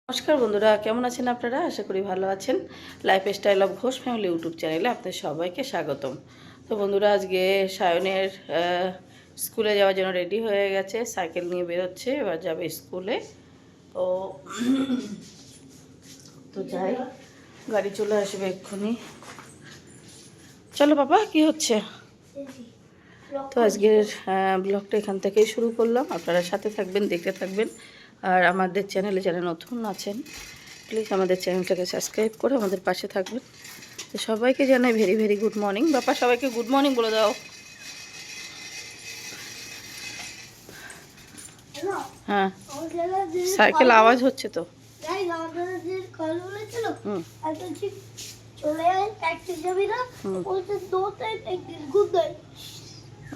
নমস্কার বন্ধুরা, কেমন আছেন আপনারা? আশা করি ভালো আছেন। Lifestyle of Ghosh family YouTube চ্যানেলে আপনাদের সবাইকে স্বাগতম। তো বন্ধুরা, আজকে সায়নের স্কুলে যাওয়ার জন্য রেডি হয়ে গেছে, সাইকেল নিয়ে বেরোচ্ছে, এবার যাবে স্কুলে। তো তো যাই, গাড়ি চলে আসবে এক্ষুনি। চলো বাবা, কি হচ্ছে? তো আজকের ব্লগটা এখান থেকেই শুরু করলাম। আপনারা সাথে থাকবেন, দেখতে থাকবেন। আর আমাদের চ্যানেলে যারা নতুন আছেন, প্লিজ আমাদের চ্যানেলটাকে সাবস্ক্রাইব করে আমাদের পাশে থাকবেন। তো সবাইকে জানাই ভেরি ভেরি গুড মর্নিং। বাবা, সবাইকে গুড মর্নিং বলে দাও। হ্যাঁ, সাইকেল আওয়াজ হচ্ছে তো।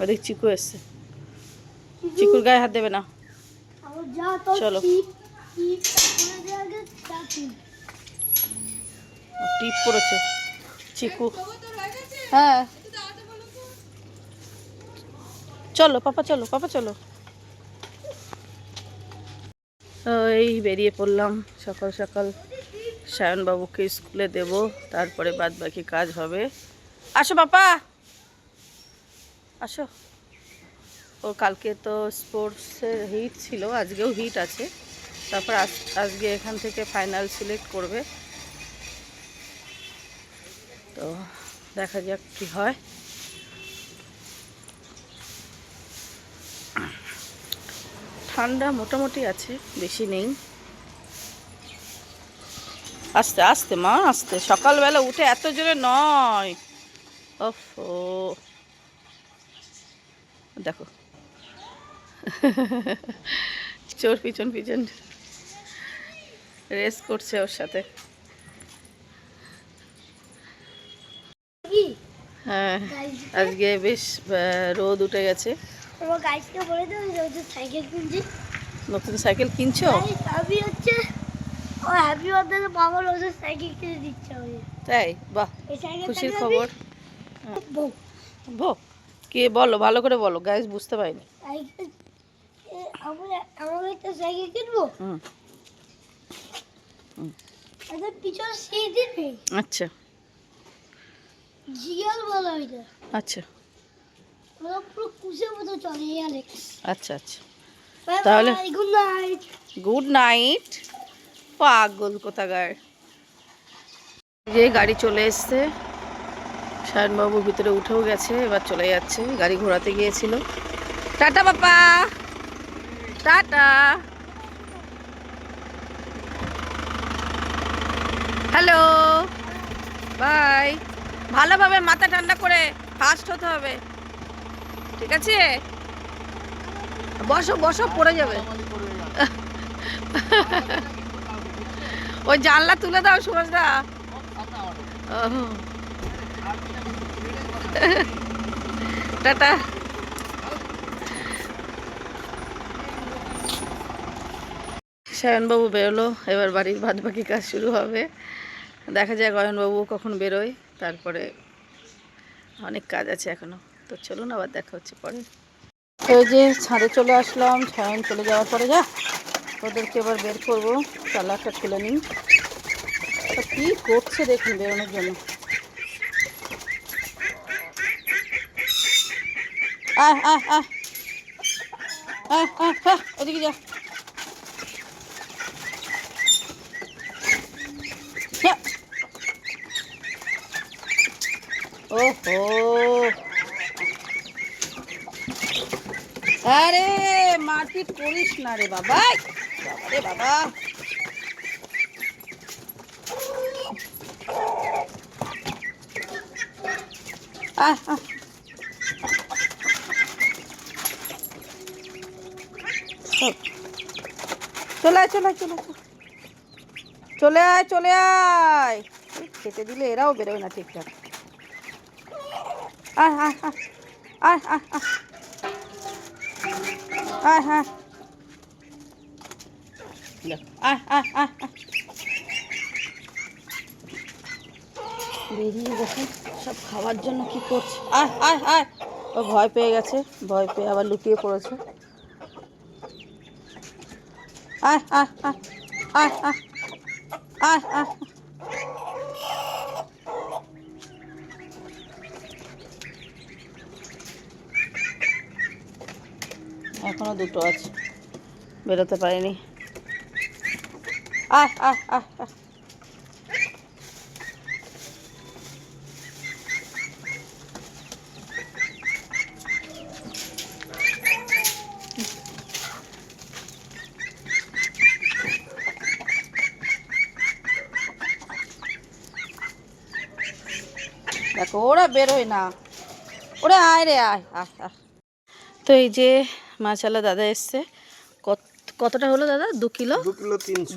ওদিক চিকু এসছে, চিকুর গায়ে হাত দেবে না। চলো, টিপ পড়েছে চিকু। হ্যাঁ, চলো পাপা, চলো পাপা, চলো। এই বেরিয়ে পড়লাম সকাল সকাল। সায়নবাবুকে স্কুলে দেব, তারপরে বাদ বাকি কাজ হবে। আসো পাপা, আসো। ওর কালকে তো স্পোর্টসের হিট ছিল, আজকেও হিট আছে। তারপর আজকে এখান থেকে ফাইনাল সিলেক্ট করবে। তো দেখা যাক কি হয়। ঠান্ডা মোটামুটি আছে, বেশি নেই। আস্তে আস্তে মা, আস্তে। সকালবেলা উঠে এত জোরে নয়। ওফো, দেখো চোর পিছন পিছন রেস করছে ওর সাথে। হ্যাঁ, আজকে বেশ রোদ উঠে গেছে। নতুন সাইকেল কিনছো? তাই? বাহ, খুশির খবর। বো, কে বলো, ভালো করে বলো, গাইস বুঝতে পারিনি। আচ্ছা আচ্ছা আচ্ছা আচ্ছা, তাহলে গুড নাইট। পাগল কোথাকার। যে গাড়ি চলে এসছে, সায়নবাবু ভিতরে উঠেও গেছে, এবার চলে যাচ্ছে। গাড়ি ঘোরাতে গিয়েছিল। টাটা বাবা, টাটা, হ্যালো, বাই। ভালোভাবে মাথা ঠান্ডা করে ফাস্ট হতে হবে, ঠিক আছে? বসো বসো, পড়ে যাবে। ওই জানলা তুলে দাও সুভাষদা। টাটা। সায়নবাবু বেরোলো, এবার বাড়ির বাদ বাকি কাজ শুরু হবে। দেখা যায় অয়নবাবু কখন বেরোয়, তারপরে অনেক কাজ আছে এখনো। তো চলুন, আবার দেখা হচ্ছে পরে। এই যে ছাদে চলে আসলাম। সায়ন চলে যাওয়ার পরে যা ওদেরকে এবার বের করবো। তালাটা খুলে নিই। কি করছে দেখুন বেরোনোর জন্য। আয় আয় আয় আয় আয় আয়, ওদিকে যা। ওহো, আরে মারপিট করিস না রে বাবা, রে বাবা। চলে আয়, চলে আয়, চলে চলে আয়, চলে আয়। খেতে দিলে এরাও বেরোয় না ঠিকঠাক। আয় আয় আয় আয় আয় আয় আয় আয় আয়। বেরিয়ে গেছে সব খাওয়ার জন্য। কি করছে? আয় আয় আয়। ও ভয় পেয়ে গেছে, ভয় পেয়ে আবার লুকিয়ে পড়েছে। আয় আয় আয় আয় আয় আয় আয়, এখনো দুটো আছে, বেরোতে পারিনি। আয় আয় আয় আয়। দেখো ওরা বেরোয় না, ওরা আয় রে আয় আয় আয়। তো এই যে মাছালা দাদা এসছে। কতটা হলো দাদা? 2 কিলো,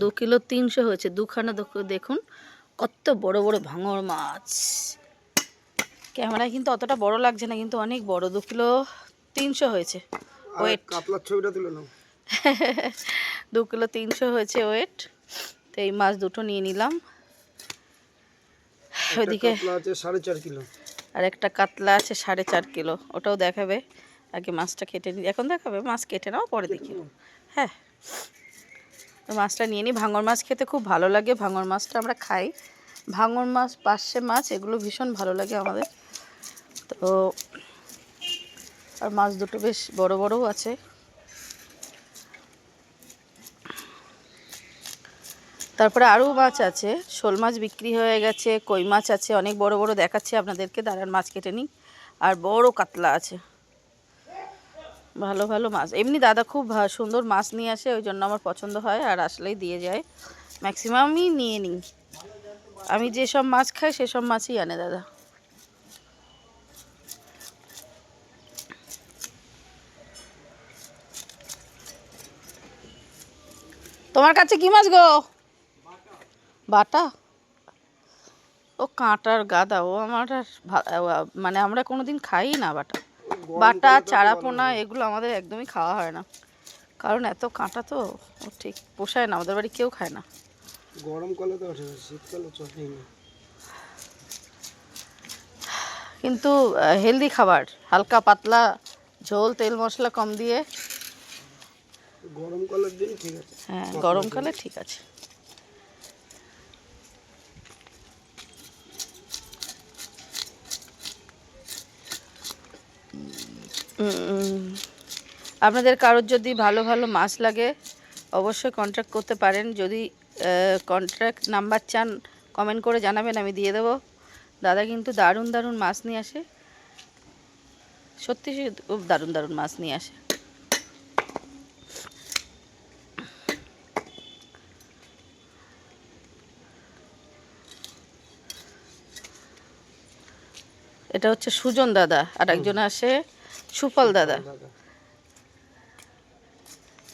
2 কিলো 300 হয়েছে। দুখানা দেখুন কত বড় বড় ভাঙর মাছ। ক্যামেরায় কিন্তু অতটা বড় লাগছে না, কিন্তু অনেক বড়। 2 কিলো 300 হয়েছে ওয়েট। কাতলার ছবিটা তুলে নাও। 2 কিলো 300 হয়েছে ওয়েট। তো এই মাছ দুটো নিয়ে নিলাম। ওইদিকে আছে 4.5 কিলো, আর একটা কাতলা আছে 4.5 কিলো, ওটাও দেখাবে। আগে মাছটা কেটে নিই, এখন দেখাবে। মাছ কেটে নাও, পরে দেখি। হ্যাঁ, মাছটা নিয়ে নিই। ভাঙর মাছ খেতে খুব ভালো লাগে, ভাঙর মাছটা আমরা খাই। ভাঙর মাছ, পার্শে মাছ, এগুলো ভীষণ ভালো লাগে আমাদের। তো আর মাছ দুটো বেশ বড় বড়ও আছে। তারপরে আরও মাছ আছে, শোল মাছ বিক্রি হয়ে গেছে, কই মাছ আছে অনেক বড় বড়, দেখাচ্ছি আপনাদেরকে। দাঁড়ান মাছ কেটে নিই। আর বড় কাতলা আছে, ভালো ভালো মাছ। এমনি দাদা খুব সুন্দর মাছ নিয়ে আসে, ওই জন্য আমার পছন্দ হয়, আর আসলেই দিয়ে যায়। ম্যাক্সিমামই নিয়ে নিই। আমি যেসব মাছ খাই সেসব মাছই আনে দাদা। তোমার কাছে কি মাছ গো? বাটা। ও কাঁটার গাদা, ও আমার মানে আমরা কোনোদিন খাই না বাটা। বাটা, চারাপোনা এগুলো আমাদের একদমই খাওয়া হয় না, কারণ এত কাঁটা তো ঠিক পোষায় না, আমাদের বাড়ি কেউ খায় না। গরমকালে তো ওঠে, শীতকালে চটেই না। কিন্তু হেলদি খাবার, হালকা পাতলা ঝোল, তেল মশলা কম দিয়ে। গরমকালের দিন ঠিক আছে। হ্যাঁ, গরমকালে ঠিক আছে। আপনাদের কারোর যদি ভালো ভালো মাছ লাগে অবশ্যই কন্ট্যাক্ট করতে পারেন। যদি কন্ট্যাক্ট নাম্বার চান কমেন্ট করে জানাবেন, আমি দিয়ে দেবো। দাদা কিন্তু দারুণ দারুণ মাছ নিয়ে আসে, সত্যি খুব দারুণ দারুণ মাছ নিয়ে আসে। এটা হচ্ছে সুজন দাদা, আর একজন আসে সুফল দাদা।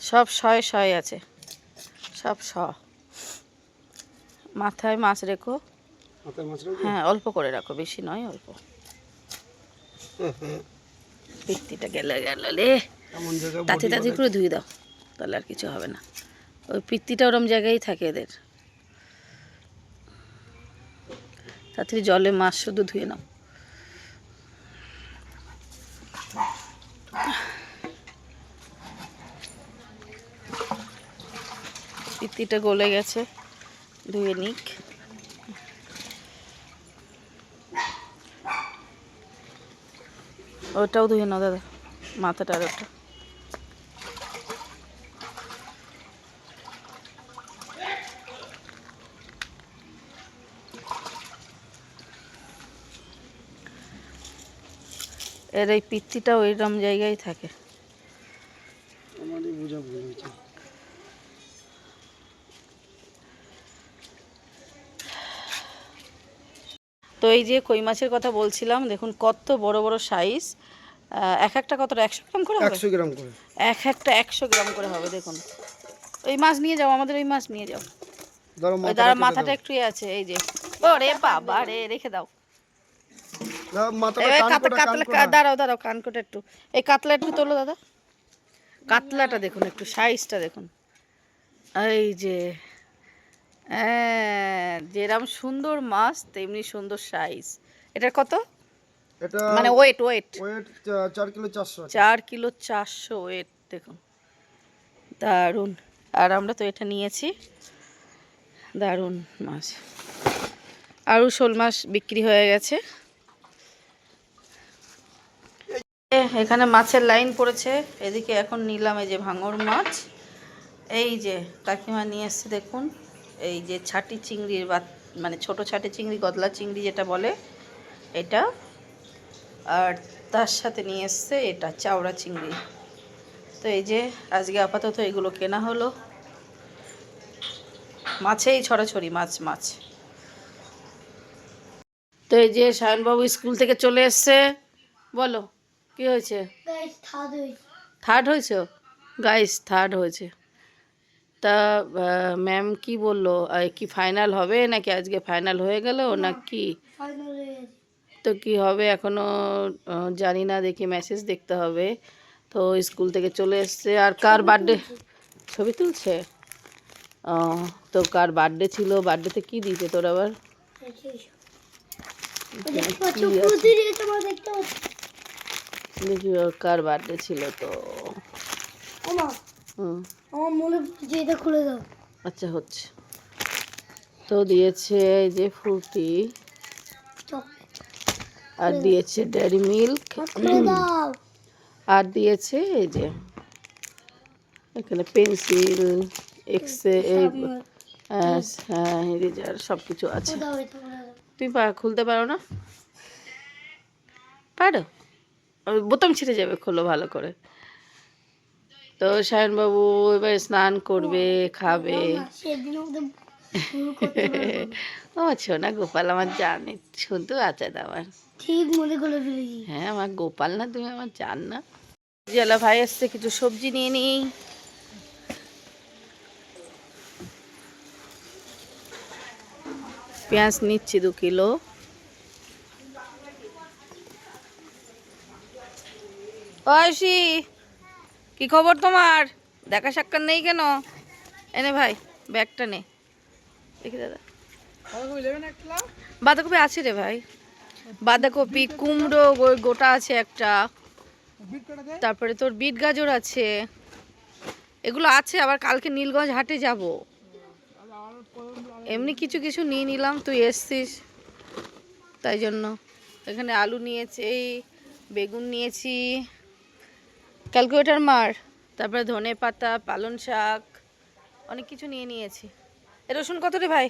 সব শয়ে শয়ে আছে, সব মাথায় মাছ রেখো। হ্যাঁ, অল্প করে রাখো, বেশি নয়, অল্প। পিত্তিটা গেলে গেল রে, তাতে তাতে করে ধুয়ে দাও, তাহলে আর কিছু হবে না। ওই পিত্তিটা ওরম জায়গায় থাকে এদের। তাড়াতাড়ি জলে মাছ শুধু ধুয়ে নাও। পিত্তিটা গলে গেছে, ধুয়ে নিক। ওটাও ধুয়ে নাও দাদা, মাথাটা আর ওটা। এর এই পিত্তিটা ওইরকম জায়গায় থাকে। আমারই বোঝা ভুল হয়েছে। তো এই যে কই মাছের কথা বলছিলাম, দেখুন কত বড় বড় সাইজ। এক একটা কতটা, 100 গ্রাম করে হবে? 100 গ্রাম করে, এক একটা 100 গ্রাম করে হবে। দেখুন ওই মাছ নিয়ে যাও, আমাদের ওই মাছ নিয়ে যাও। ওই দাঁড়া, মাথাটা একটু আছে, এই যে। ওরে বাবা রে, রেখে দাও। দাঁড়াও দাঁড়াও, কানকোটা একটু, এই কাতলা একটু তোলো দাদা। কাতলাটা দেখুন, একটু সাইজটা দেখুন। এই যে, হ্যাঁ, যেরকম সুন্দর মাছ তেমনি সুন্দর সাইজ। এটার কত? এটা মানে ওয়েট 4 কিলো 400। 4 কিলো 400 ওয়েট, দেখুন দারুণ। আর আমরা তো এটা নিয়েছি, দারুণ মাছ। আরও শোল মাছ বিক্রি হয়ে গেছে। এখানে মাছের লাইন পড়েছে। এদিকে এখন নিলাম এই যে ভাঙর মাছ। এই যে কাকিমা নিয়ে এসছে দেখুন, এই যে ছাটি চিংড়ির মানে ছোট ছাটি চিংড়ি, গদলা চিংড়ি যেটা বলে এটা। আর তার সাথে নিয়ে এসছে এটা চাওড়া চিংড়ি। তো এই যে আজকে আপাতত এগুলো কেনা হলো। মাছেই ছড়াছড়ি, মাছ মাছ। তো এই যে সায়নবাবু স্কুল থেকে চলে এসছে। বলো কি হয়েছে? থার্ড হয়েছে? গাইস থার্ড হয়েছে। তা ম্যাম কি বললো, কি ফাইনাল হবে নাকি আজকে ফাইনাল হয়ে গেল নাকি? তো কি হবে এখনো জানি না, দেখি মেসেজ দেখতে হবে। তো স্কুল থেকে চলে এসছে। আর কার বার্থডে? ছবি তুলছে। ও, তো কার বার্থডে ছিল? বার্থডেতে কি দিয়েছে তোর আবার? দেখি ওর কার বার্থডে ছিল তো। আচ্ছা হচ্ছে। তো দিয়েছে এই যে ফ্রুটি, আর দিয়েছে ডেয়ারি মিল্ক, আর দিয়েছে এই যে এখানে পেন্সিল, এক্সে, হ্যাঁ ইরেজার সব কিছু আছে। তুমি খুলতে পারো না? পারো? বোতাম ছিঁড়ে যাবে, খোলো ভালো করে। তো সায়নবাবু এবার স্নান করবে, খাবে। ও ছোনা গোপাল আমার জানে, শুধু আছে আমার ঠিক মনে করে ফেলেছি। হ্যাঁ আমার গোপাল না, তুমি আমার জান না। জেলা ভাই আসছে, কিছু সবজি নিয়ে নিই। পেঁয়াজ নিচ্ছি 2 কিলো। ঐশী কি খবর তোমার? দেখা সাক্ষাৎ নেই কেন? এনে ভাই ব্যাগটা নে দেখি দাদা। বাঁধাকপি আছে রে ভাই, বাঁধাকপি, কুমড়ো গোটা আছে একটা, তারপরে তোর বিট গাজর আছে, এগুলো আছে। আবার কালকে নীলগঞ্জ হাটে যাব, এমনি কিছু কিছু নিয়ে নিলাম, তুই এসছিস তাই জন্য। এখানে আলু নিয়েছি, বেগুন নিয়েছি, ক্যালকুলেটার মার, তারপরে ধনে পাতা, পালং শাক, অনেক কিছু নিয়ে নিয়েছি। এ রসুন কত রে ভাই?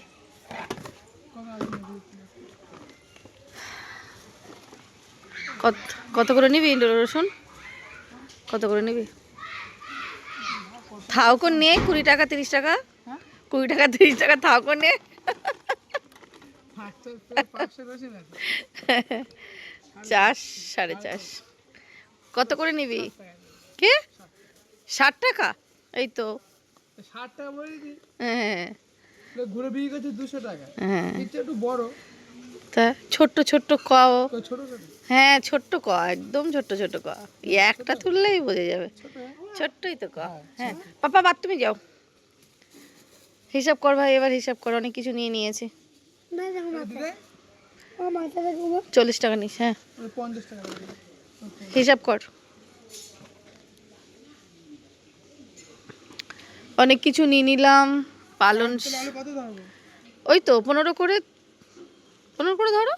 কত করে নিবি রসুন? কত করে নিবি? থাও করে নে, 20 টাকা 30 টাকা, 20 টাকা 30 টাকা থাও করে নে। 4 4.5 কত করে নিবি? কে 60 টাকা? এই তো 60 টাকা বলে দিই। হ্যাঁ ঘুরে বিক্রি করছে 200 টাকা। হ্যাঁ, একটু বড়। তা ছোট্ট ছোট্ট কও। ছোট ছোট। হ্যাঁ ছোট্ট ক, একদম ছোট্ট ছোট্ট ক, একটা তুললেই বোঝা যাবে। ছোট্টই তো ক। হ্যাঁ পাপা বাদ, তুমি যাও হিসাব কর ভাই, এবার হিসাব কর, অনেক কিছু নিয়ে নিয়েছি। 40 টাকা নিস। হ্যাঁ 50 টাকা হিসাব কর। অনেক কিছু নিয়ে নিলাম। পালন কত ধরবো? ওই তো 15 করে, 15 করে ধরো।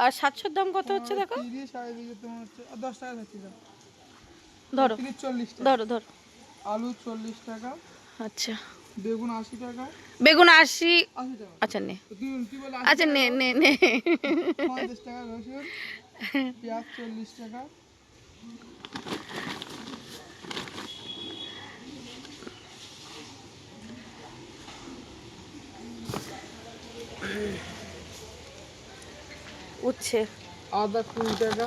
আর 700 দাম কত হচ্ছে দেখো? 30 আর এদিকে তোমার হচ্ছে 10 টাকা যাচ্ছে। ধরো 40 টাকা। ধরো ধরো। আলু 40 টাকা। আচ্ছা বেগুন 80 টাকা। বেগুন 80? 80 টাকা। আচ্ছা নে, কি বলে? আচ্ছা নে নে নে। 50 টাকা রসুন, পেঁয়াজ 40 টাকা। উচ্ছে আদা 20 টাকা।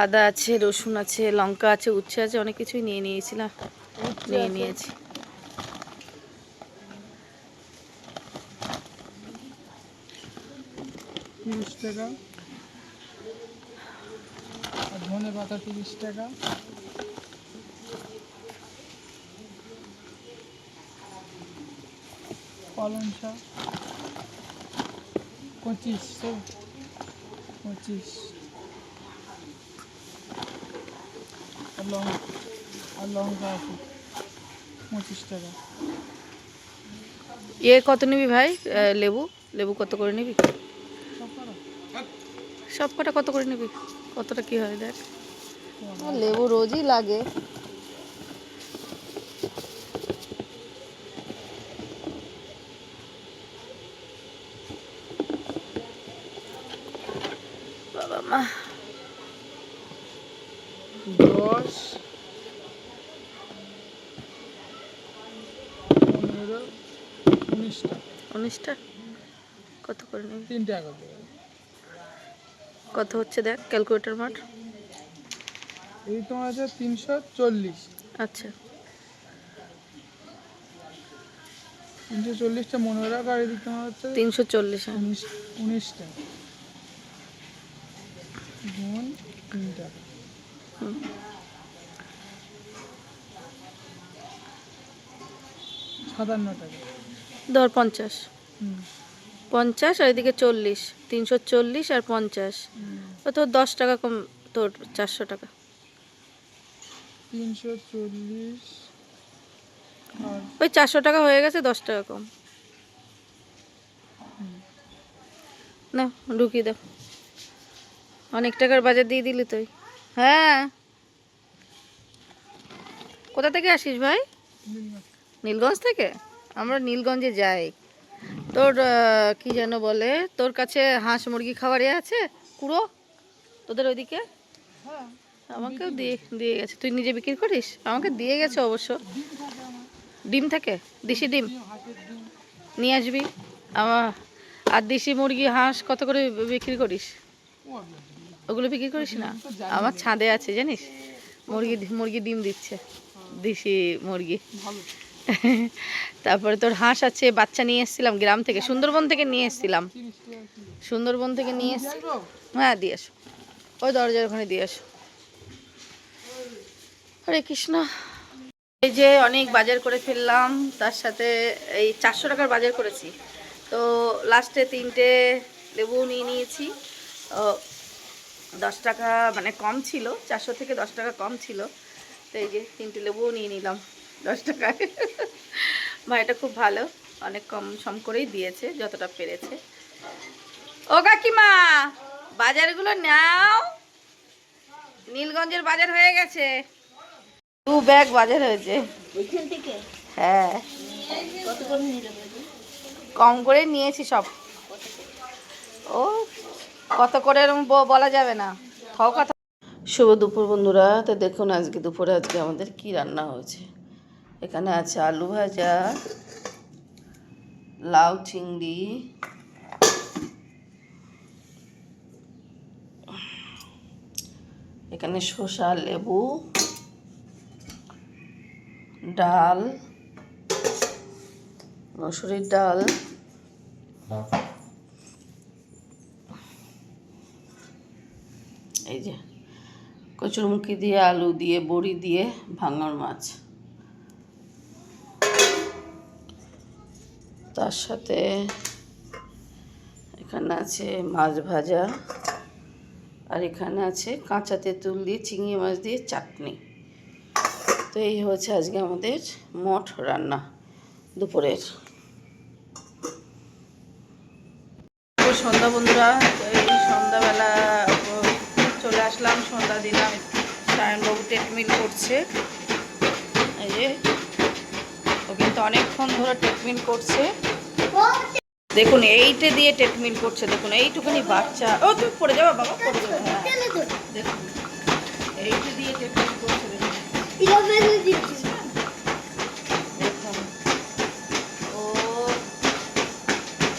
আদা আছে, রসুন আছে, লঙ্কা আছে, উচ্ছে আছে, অনেক কিছুই নিয়ে নিয়েছিলাম, নিয়ে নিয়েছি। টাকা। আর ধনে পাতা 30 টাকা। পালং শাক 25 আর লঙ্কা আছে। 25 টাকা। কত নিবি ভাই? লেবু লেবু কত করে নিবি? সব করা? সব কটা কত করে নিবি? কতটা কি হয় দেখ। লেবু রোজই লাগে। বাবা মা 10, 15, 19টা। 19টা কত করে নিবি? 3 টাকা করে। কত হচ্ছে দেখ ক্যালকুলেটর মার। এই তোমার আছে 340। আচ্ছা 340টা মনে রাখ, আর এদিকে তোমার হচ্ছে 340। হ্যাঁ 19টা গুণ 3 টাকা। হুম। 57 টাকা। ধর 50। হুম 50 আর এদিকে 40, 340 আর 50। হুম। ও তোর 10 টাকা কম, তোর 400 টাকা। 340 আর ওই 400 টাকা হয়ে গেছে, 10 টাকা কম। না ঢুকিয়ে দাও। অনেক টাকার বাজার দিয়ে দিলি তুই। হ্যাঁ কোথা থেকে আসিস ভাই? নীলগঞ্জ থেকে? আমরা নীলগঞ্জে যাই। তোর কি যেন বলে, তোর কাছে হাঁস মুরগি খাবার আছে কুড়ো তোদের ওইদিকে? হ্যাঁ আমাকেও দিয়ে দিয়ে গেছে। তুই নিজে বিক্রি করিস? আমাকে দিয়ে গেছে অবশ্য। ডিম থাকে আমার। ডিম থাকে? দেশি ডিম ডিম, হাঁসের ডিম। নিয়ে আসবি। আমার আর দেশি মুরগি হাঁস কত করে বিক্রি করিস? ওগুলো বিক্রি করিস না? তো জানি আমার না। ছাদে আছে জানিস, মুরগি মুরগি ডিম দিচ্ছে, দেশি মুরগি। ভালো। তারপরে তোর হাঁস আছে, বাচ্চা নিয়ে এসেছিলাম গ্রাম থেকে, সুন্দরবন থেকে নিয়ে এসেছিলাম। 30 টাকা কিলো। সুন্দরবন থেকে নিয়ে দিয়ে এসছি। আসবো? হ্যাঁ দিয়ে আসো, ওই দরজার ওখানে দিয়ে আসো। হরে কৃষ্ণ। এই যে অনেক বাজার করে ফেললাম, তার সাথে এই 400 টাকার বাজার করেছি। তো লাস্টে 3টে লেবু নিয়ে নিয়েছি। 10 টাকা মানে কম ছিল, 400 থেকে 10 টাকা কম ছিল। তো এই যে 3টে লেবুও নিয়ে নিলাম 10 টাকায়। ভাইটা খুব ভালো, অনেক কম সম করেই দিয়েছে যতটা পেরেছে। ও কাকিমা বাজারগুলো নাও, নীলগঞ্জের বাজার হয়ে গেছে। 2 ব্যাগ বাজার হয়েছে। হ্যাঁ কম করে নিয়েছি সব। ও কত করে এরকম বলা যাবে না, খাও কথা। শুভ দুপুর বন্ধুরা। তো দেখুন আজকে দুপুরে আমাদের কি রান্না হয়েছে। এখানে আছে আলু ভাজা, লাউ চিংড়ি, এখানে শসা লেবু, ডাল, মসুরির ডাল, এই যে কচুরমুখী দিয়ে, আলু দিয়ে, বড়ি দিয়ে, ভাঙন মাছ। তার সাথে এখানে আছে মাছ ভাজা, আর এখানে আছে কাঁচা তেঁতুল দিয়ে চিংড়ি মাছ দিয়ে চাটনি। তো এই হচ্ছে আজকে আমাদের মোট রান্না দুপুরের। সন্ধ্যা বন্ধুরা, তো এই সন্ধ্যাবেলা চলে আসলাম, সন্ধ্যা দিলাম। সায়নবাবু ট্রিটমেন্ট করছে, এই যে ও কিন্তু অনেকক্ষণ ধরে ট্রিটমেন্ট করছে। দেখুন এইটে দিয়ে ট্রিটমেন্ট করছে, দেখুন এইটুকুনি বাচ্চা। ও তুমি পড়ে যাবে বাবা, পড়ে যাবে। হ্যাঁ দেখুন এইটে দিয়ে ট্রিটমেন্ট করছে, দেখুন দেখুন। ও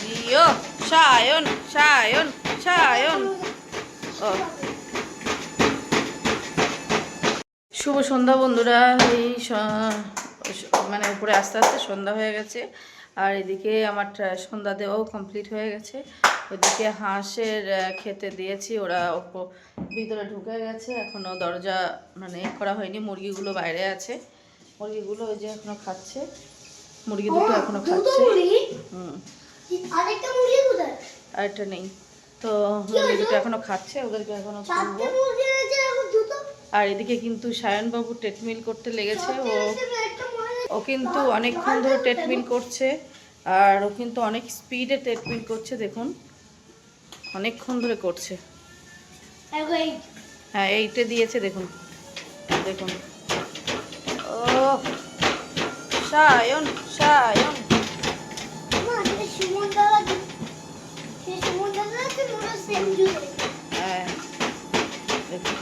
জিও সায়ন সায়ন সায়ন। ও শুভ সন্ধ্যা বন্ধুরা। এই মানে উপরে আস্তে আস্তে সন্ধ্যা হয়ে গেছে, আর এদিকে আমার সন্ধ্যা দেওয়াও কমপ্লিট হয়ে গেছে। ওইদিকে হাঁসের খেতে দিয়েছি, ওরা ভিতরে ঢুকে গেছে, এখনও দরজা মানে করা hয়নি। মুরগিগুলো বাইরে আছে, মুরগিগুলো ওই যে এখনো খাচ্ছে, মুরগি দুটো এখনো খাচ্ছে। আরেকটা নেই তো, মুরগি দুটো এখনো খাচ্ছে, ওদেরকে এখনো তুলবো। আর এদিকে কিন্তু সায়নবাবু ট্রিটমেন্ট করতে লেগেছে। ও ও কিন্তু অনেকক্ষণ ধরে ট্রিটমেন্ট করছে, আর ও কিন্তু অনেক স্পিডে ট্রিটমেন্ট করছে। দেখুন অনেকক্ষণ ধরে করছে। হ্যাঁ এইটে দিয়েছে, দেখুন দেখুন। ও সায়ন সায়ন, হ্যাঁ দেখুন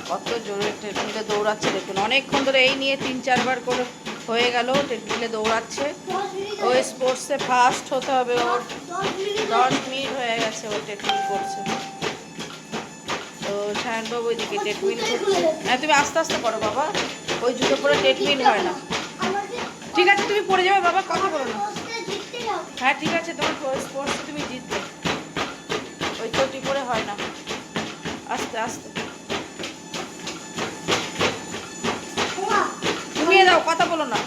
কত জোরে ট্রেডমিলে দৌড়াচ্ছে। দেখুন অনেকক্ষণ ধরে এই নিয়ে 3-4 বার করে হয়ে গেল ট্রেডমিলে দৌড়াচ্ছে। ও স্পোর্টসে ফার্স্ট হতে হবে ওর। 10 মিনিট হয়ে গেছে ও ট্রেডমিল করছে। তো সায়নবাবু ওইদিকে ট্রেডমিল করছে। হ্যাঁ তুমি আস্তে আস্তে করো বাবা, ওই জুতো পরে ট্রেডমিল হয় না। ঠিক আছে তুমি পড়ে যাবে বাবা, কথা বলো না। হ্যাঁ ঠিক আছে, তোমার স্পোর্টসে তুমি জিতবে, ওই চটি পরে হয় না। আস্তে আস্তে ঘুমিয়ে দাও, কথা বলো না।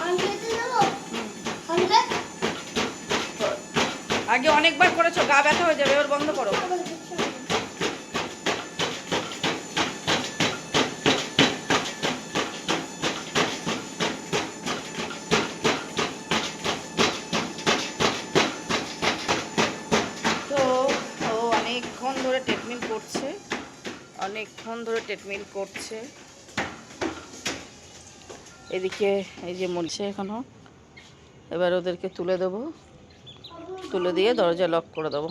আগে অনেকবার করেছো, গা ব্যথা হয়ে যাবে, এবার বন্ধ করো। তো ও অনেকক্ষণ ধরে ট্রিটমেন্ট করছে, অনেকক্ষণ ধরে ট্রিটমেন্ট করছে। এদিকে এই যে মলছে এখনো, এবার ওদেরকে তুলে দেবো, তুলে দিয়ে দরজা লক করে দেবো।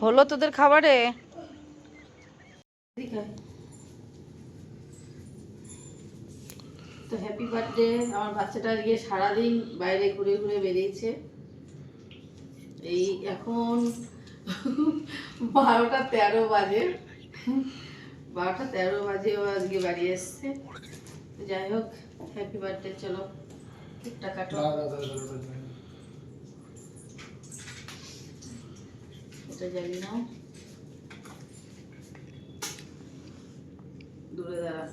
হলো তোদের খাবারে? তো হ্যাপি বার্থডে। আমার বাচ্চাটা আজকে সারাদিন বাইরে ঘুরে ঘুরে বেরিয়েছে। এই এখন 12টা 13 বাজে, 12টা 13 বাজে ও আজকে বাড়ি এসছে। যাই হোক হ্যাপি বার্থডে, চলো কেকটা কাটো। এটা জানি না, দূরে দাঁড়া।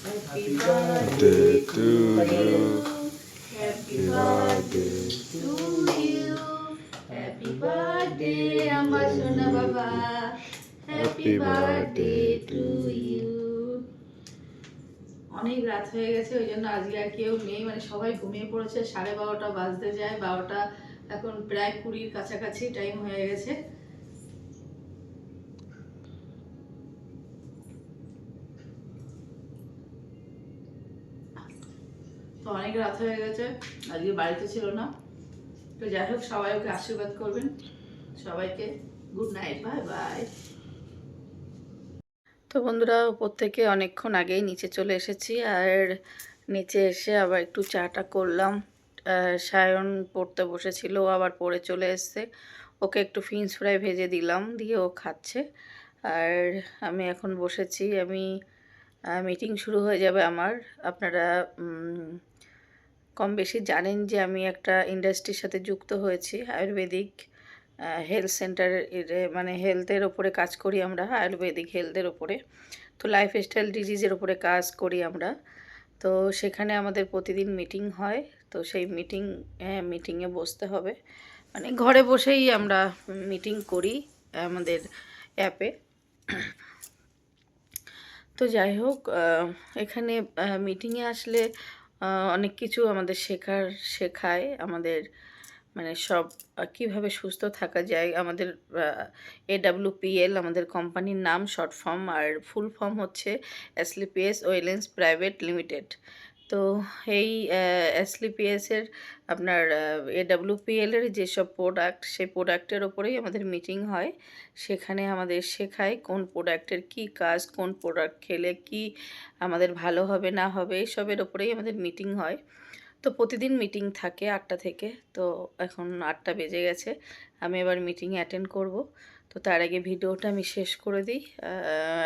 Happy birthday to you. Happy birthday to you. Happy birthday আমার সোনা বাবা, Happy birthday to you. অনেক রাত হয়ে গেছে, ওই জন্য আজকে আর কেউ নেই, মানে সবাই ঘুমিয়ে পড়েছে। 12:30 বাজতে যায়, 12টা এখন প্রায় 20 কাছাকাছি টাইম হয়ে গেছে। তো অনেক রাত হয়ে গেছে, আজকে বাড়িতে ছিল না। তো যাই হোক সবাই ওকে আশীর্বাদ করবেন। সবাইকে গুড নাইট, বাই বাই। তো বন্ধুরা উপর থেকে অনেকক্ষণ আগেই নিচে চলে এসেছি, আর নিচে এসে আবার একটু চাটা করলাম। সায়ন পড়তে বসেছিল, আবার পড়ে চলে এসছে। ওকে একটু ফিঞ্চ ফ্রাই ভেজে দিলাম, দিয়ে ও খাচ্ছে। আর আমি এখন বসেছি, আমি মিটিং শুরু হয়ে যাবে আমার। আপনারা কম বেশি জানেন যে আমি একটা ইন্ডাস্ট্রির সাথে যুক্ত হয়েছি, আয়ুর্বেদিক হেলথ সেন্টারের, মানে হেলথের ওপরে কাজ করি আমরা, আয়ুর্বেদিক হেলথের ওপরে। তো লাইফস্টাইল ডিজিজের ওপরে কাজ করি আমরা। তো সেখানে আমাদের প্রতিদিন মিটিং হয়। তো সেই মিটিংয়ে বসতে হবে, মানে ঘরে বসেই আমরা মিটিং করি আমাদের অ্যাপে। তো যাই হোক এখানে মিটিংয়ে আসলে অনেক কিছু আমাদের শেখায় আমাদের, মানে সব কিভাবে সুস্থ থাকা যায়। আমাদের AWPL আমাদের কোম্পানির নাম, শর্ট ফর্ম, আর ফুল ফর্ম হচ্ছে SLPS ওয়েলনেস প্রাইভেট লিমিটেড। তো এই SLPSের আপনার AWPL-এর যেসব প্রোডাক্ট, সেই প্রোডাক্টের ওপরেই আমাদের মিটিং হয়। সেখানে আমাদের শেখায় কোন প্রোডাক্টের কী কাজ, কোন প্রোডাক্ট খেলে কি আমাদের ভালো হবে না হবে, এইসবের ওপরেই আমাদের মিটিং হয়। তো প্রতিদিন মিটিং থাকে 8টা থেকে। তো এখন 8টা বেজে গেছে, আমি এবার মিটিংয়ে অ্যাটেন্ড করব। তো তার আগে ভিডিওটা আমি শেষ করে দিই।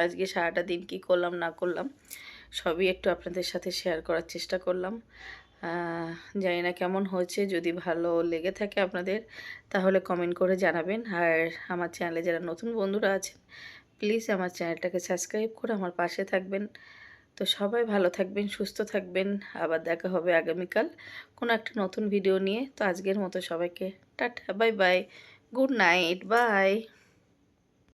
আজকে সারাটা দিন কী করলাম না করলাম সবই একটু আপনাদের সাথে শেয়ার করার চেষ্টা করলাম। জানি না কেমন হয়েছে, যদি ভালো লেগে থাকে আপনাদের তাহলে কমেন্ট করে জানাবেন। আর আমার চ্যানেলে যারা নতুন বন্ধুরা আছেন প্লিজ আমার চ্যানেলটাকে সাবস্ক্রাইব করে আমার পাশে থাকবেন। তো সবাই ভালো থাকবেন, সুস্থ থাকবেন। আবার দেখা হবে আগামীকাল কোনো একটা নতুন ভিডিও নিয়ে। তো আজকের মতো সবাইকে tata, bye bye, good night, by.